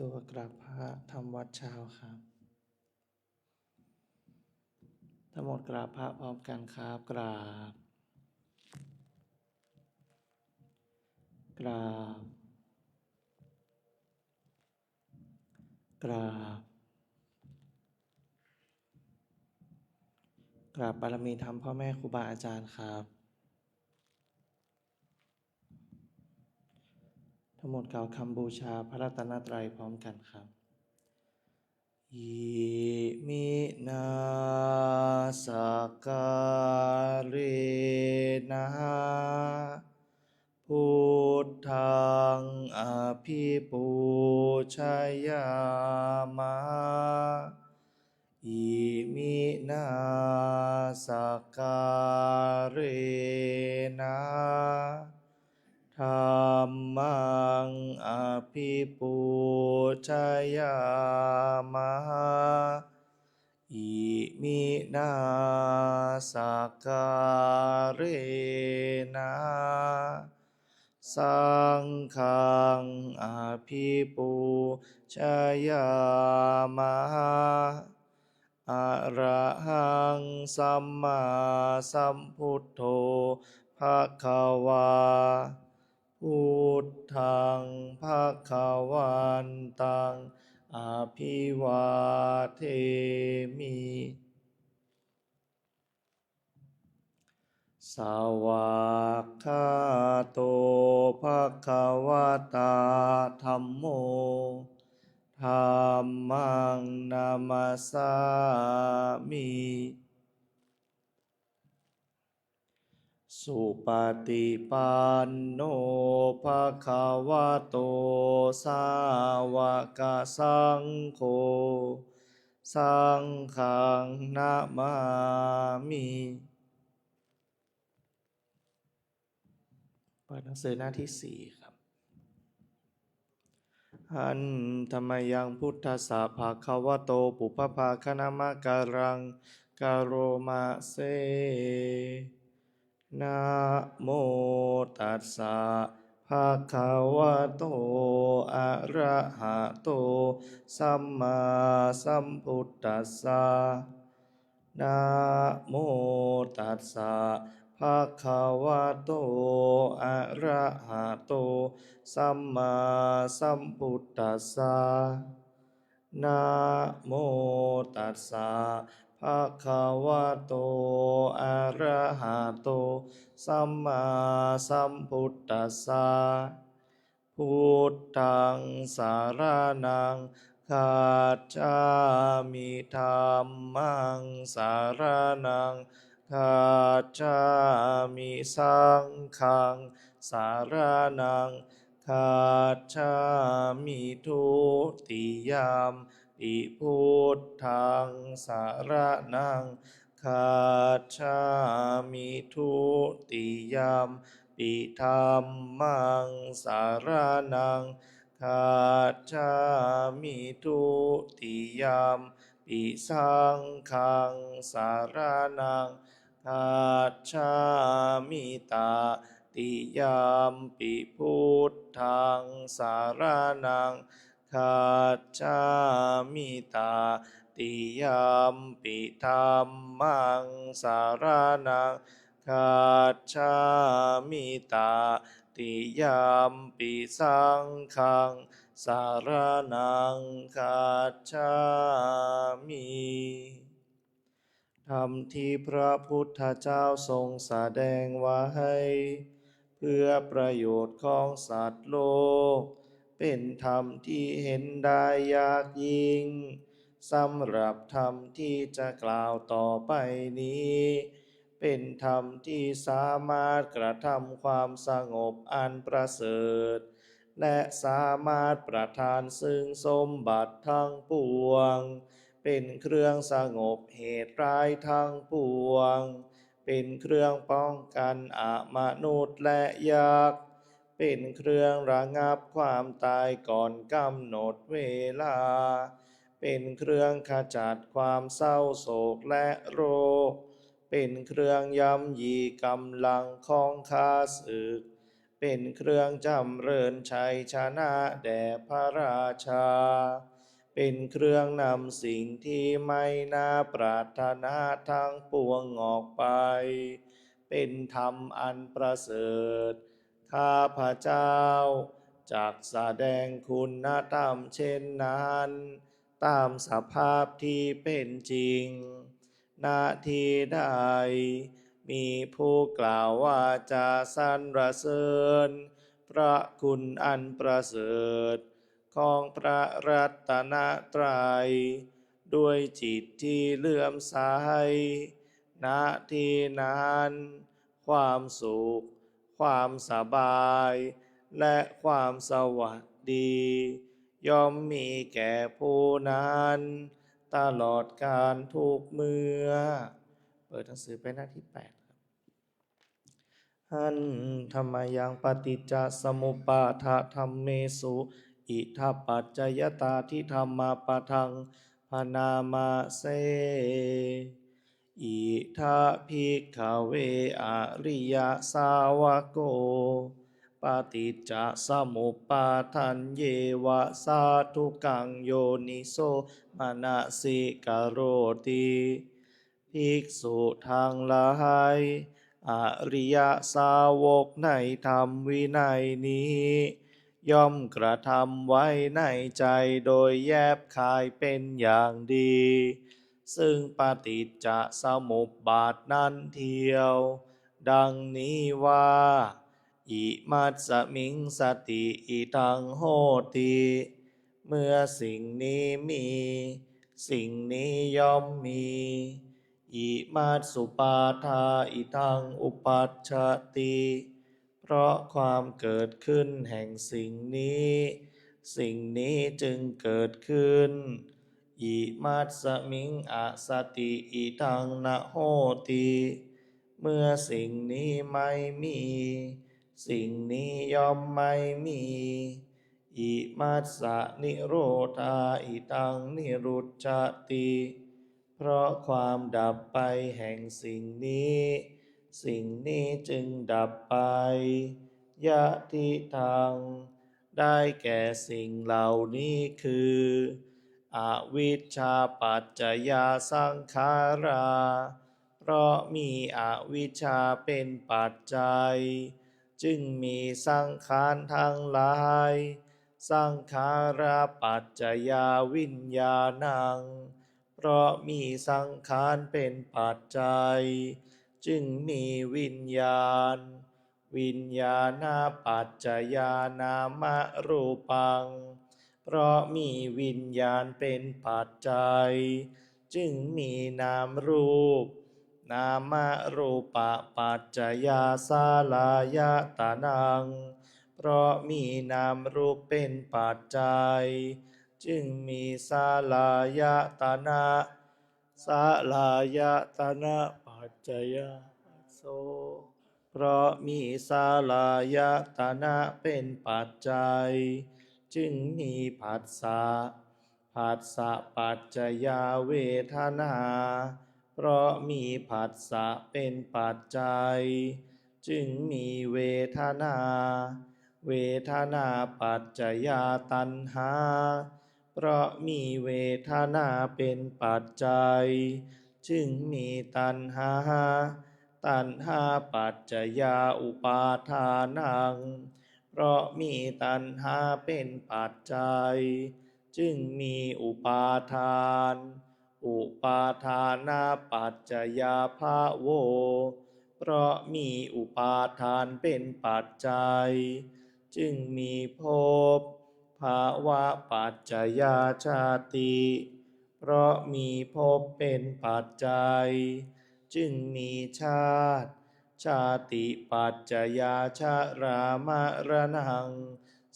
ตัวกราบพระทำวัดเช้าครับทั้งหมดกราบพระพร้อมกันครับกราบกราบกราบกราบบารมีธรรมพ่อแม่ครูบาอาจารย์ครับทั้งหมดกล่าวคำบูชาพระรัตนตรัยพร้อมกันครับอิมินาสการนะพุทธังอภิปูชยามะอิมินาสการนะธัมมังอภิปูชยามะอิมินาสการนะสังฆังอภิปูชยามะอะระหังสัมมาสัมพุทโธภควาพุทธังภควันตังอภิวาเทมิสวากขาโตภควตาธัมโมธัมมังนามัสสามิสุปฏิปันโนภควโตสาวกสังโฆสังฆังนะมามิเปิดหนังสือหน้าที่4ครับหันธรรมยังพุทธัสสะภะคะวะโตปุพพาคณมะการังกโรมะเสนะโมตัสสะภะคะวะโตอะระหะโตสัมมาสัมพุทธัสสะนะโมตัสสะภะคะวะโตอะระหะโตสัมมาสัมพุทธัสสะนะโมตัสสะภะคะวะโตอะระหะโตสัมมาสัมพุทธัสสะพุทธังสารนังคัจฉามิธัมมังสารนังคัจฉามิสังฆังสารนังคัจฉามิทุติยามปิพุทธังสารนังคัจฉามิทุติยามปิธัมมังสารนังคัจฉามิทุติยามปิสังฆังสารนังคัจฉามิตาติยามปิพุทธังสารนังคัจฉามิตาติยามปิธัมมังสารนังคัจฉามิตาติยามปิสังฆังสารนังคัจฉามิธรรมที่พระพุทธเจ้าทรงแสดงไว้เพื่อประโยชน์ของสัตว์โลกเป็นธรรมที่เห็นได้ยากยิ่งสำหรับธรรมที่จะกล่าวต่อไปนี้เป็นธรรมที่สามารถกระทำความสงบอันประเสริฐและสามารถประทานซึ่งสมบัติทั้งปวงเป็นเครื่องสงบเหตุร้ายทั้งปวงเป็นเครื่องป้องกันอมนุษย์และยักษ์เป็นเครื่องระงับความตายก่อนกำหนดเวลาเป็นเครื่องขจัดความเศร้าโศกและโรคเป็นเครื่องย่ำยีกำลังของข้าศึก เป็นเครื่องจำเริญชัยชนะแด่พระราชาเป็นเครื่องนำสิ่งที่ไม่น่าปรารถนาทั้งปวงออกไปเป็นธรรมอันประเสริฐข้าพระเจ้าจากแสดงคุณธรรมเช่นนั้นตามสภาพที่เป็นจริงณที่ใดมีผู้กล่าวว่าจะสรรเสริญพระคุณอันประเสริฐของพระรัตนตรัยด้วยจิตที่เลื่อมใสณที่นั้นความสุขความสบายและความสวัสดีย่อมมีแก่ผู้นั้นตลอดกาลทุกเมื่อเปิดหนังสือไปหน้าที่ 8หันธรรมยังปฏิจจสมุปบาทธัมเมสุอิทัปปัจจยตาทิธรรมาปะทังพนามาเสอิทัภิกขเวอริยสาวโกปฏิจจสมุปบาทันเยวะสาธุกังโยนิโสมนสิกโรติภิกษุทั้งหลายอริยสาวกในธรรมวินัยนี้ย่อมกระทำไว้ในใจโดยแยบคายเป็นอย่างดีซึ่งปฏิจจสมุปบาทนั้นเทียวดังนี้ว่าอิมัตสมิงสติอิทังโหติเมื่อสิ่งนี้มีสิ่งนี้ย่อมมีอิมัตสุปาทาอิทังอุปัชชติเพราะความเกิดขึ้นแห่งสิ่งนี้สิ่งนี้จึงเกิดขึ้นอิมัตสมิงอสติอิทังนะโหติเมื่อสิ่งนี้ไม่มีสิ่งนี้ย่อมไม่มีอิมัสสะนิโรธาอิทังนิรุจจติเพราะความดับไปแห่งสิ่งนี้สิ่งนี้จึงดับไปยะทิทังได้แก่สิ่งเหล่านี้คืออวิชชาปัจจยาสังขาราเพราะมีอวิชชาเป็นปัจจัยจึงมีสังขารทั้งหลายสังขาราปัจจยาวิญญาณังเพราะมีสังขารเป็นปัจจัยจึงมีวิญญาณวิญญาณปัจจยานามรูปังเพราะมีวิญญาณเป็นปัจจัยจึงมีนามรูปนามรูปปัจจยาสาลายตานังเพราะมีนามรูปเป็นปัจจัยจึงมีสาลายตนะสาลายตนะปัจจยาโสเพราะมีสาลายตนะเป็นปัจจัยจึงมีผัสสะผัสสะปัจจยาเวทนาเพราะมีผัสสะเป็นปัจจัยจึงมีเวทนาเวทนาปัจจยาตัณหาเพราะมีเวทนาเป็นปัจจัยจึงมีตัณหาตัณหาปัจจยาอุปาทานังเพราะมีตัณหาเป็นปัจจัยจึงมีอุปาทานอุปาทานาปัจจยาภาโวเพราะมีอุปาทานเป็นปัจจัยจึงมีภพภาวะปัจจยาชาติเพราะมีภพเป็นปัจจัยจึงมีชาติชาติปัจจยาชรามรณัง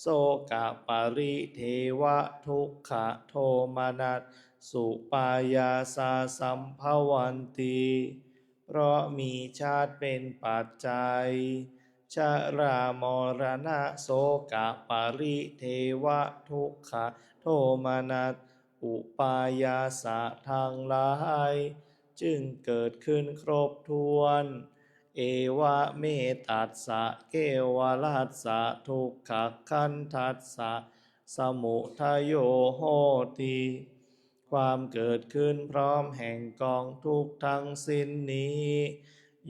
โสกปริเทวะทุกขโทมนัสสุปายาสาสัมภวันติเพราะมีชาติเป็นปัจจัยชรามรณะโสกปริเทวะทุกขโทมนัสอุปายาสะทั้งหลายจึงเกิดขึ้นครบถ้วน เอวะเมตัสสะเกวลัสสะทุกขคันทัสสะสมุทัยโยโหติความเกิดขึ้นพร้อมแห่งกองทุกข์ทั้งสิ้นนี้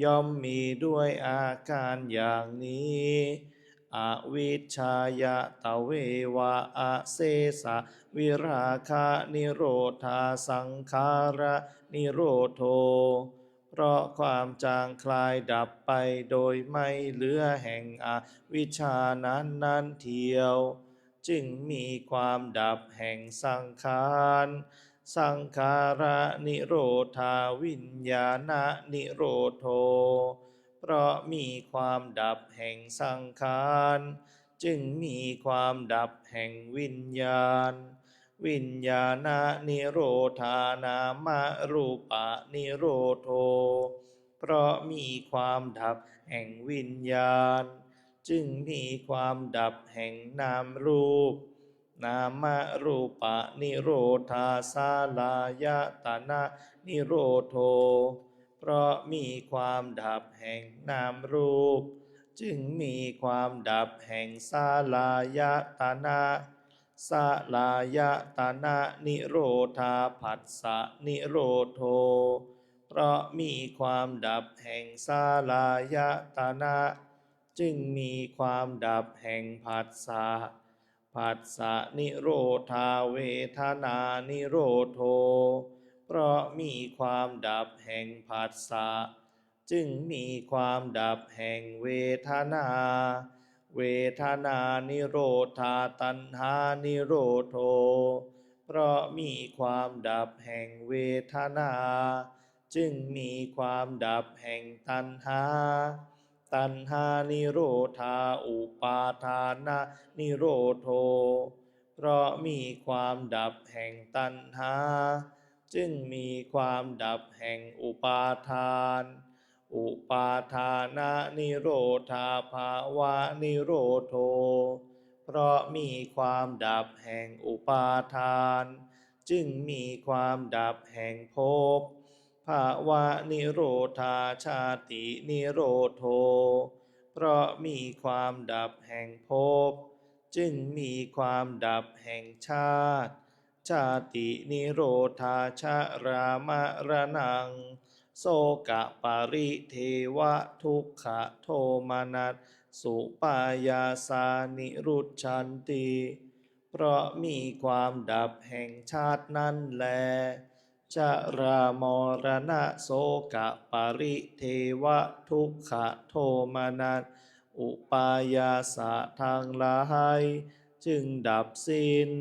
ย่อมมีด้วยอาการอย่างนี้อวิชชายะตะเววะอะเสสะวิราคะนิโรธาสังขาระนิโรโธเพราะความจางคลายดับไปโดยไม่เหลือแห่งอวิชชานั้นเทียว จึงมีความดับแห่งสังขารสังขาระนิโรธาวิญญาณนิโรโธเพราะมีความดับแห่งสังขารจึงมีความดับแห่งวิญญาณวิญญาณนิโรธานามรูปะนิโรโธเพราะมีความดับแห่งวิญญาณจึงมีความดับแห่งนามรูปนามรูปะนิโรธาสาลายตนะนิโรโธเพราะมีความดับแห่งนามรูปจึงมีความดับแห่งสาลายตนะสาลายตนะนิโรธาผัสสะนิโรโธเพราะมีความดับแห่งสาลายตนะจึงมีความดับแห่งผัสสะผัสสะนิโรธาเวทนานิโรโธเพราะมีความดับแห่งผัสสะจึงมีความดับแห่งเวทนาเวทนานิโรธาตัณหานิโรโธเพราะมีความดับแห่งเวทนาจึงมีความดับแห่งตัณหาตัณหานิโรธาอุปาทานะนิโรโธเพราะมีความดับแห่งตัณหาจึงมีความดับแห่งอุปาทานอุปาทานะนิโรธาภาวะนิโรโธเพราะมีความดับแห่งอุปาทานจึงมีความดับแห่งภพภาวะนิโรธาชาตินิโรโธเพราะมีความดับแห่งภพจึงมีความดับแห่งชาติชาตินิโรธาชรามรณังโสกะปาริเทวะทุกขโทมานัสสุปายาสานิรุชชันติเพราะมีความดับแห่งชาตินั้นแลชรามรณะโสกะปาริเทวะทุกขโทมานัสอุปายาสะทางหลายจึงดับสิ้น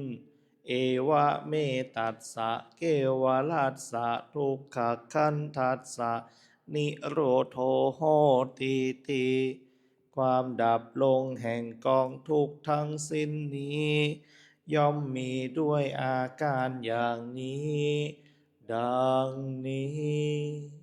เอวะเมตัสสะเกวลัสสะทุกขคันทัสสะนิโรโธโหติติความดับลงแห่งกองทุกข์ทั้งสิ้นนี้ย่อมมีด้วยอาการอย่างนี้ดังนี้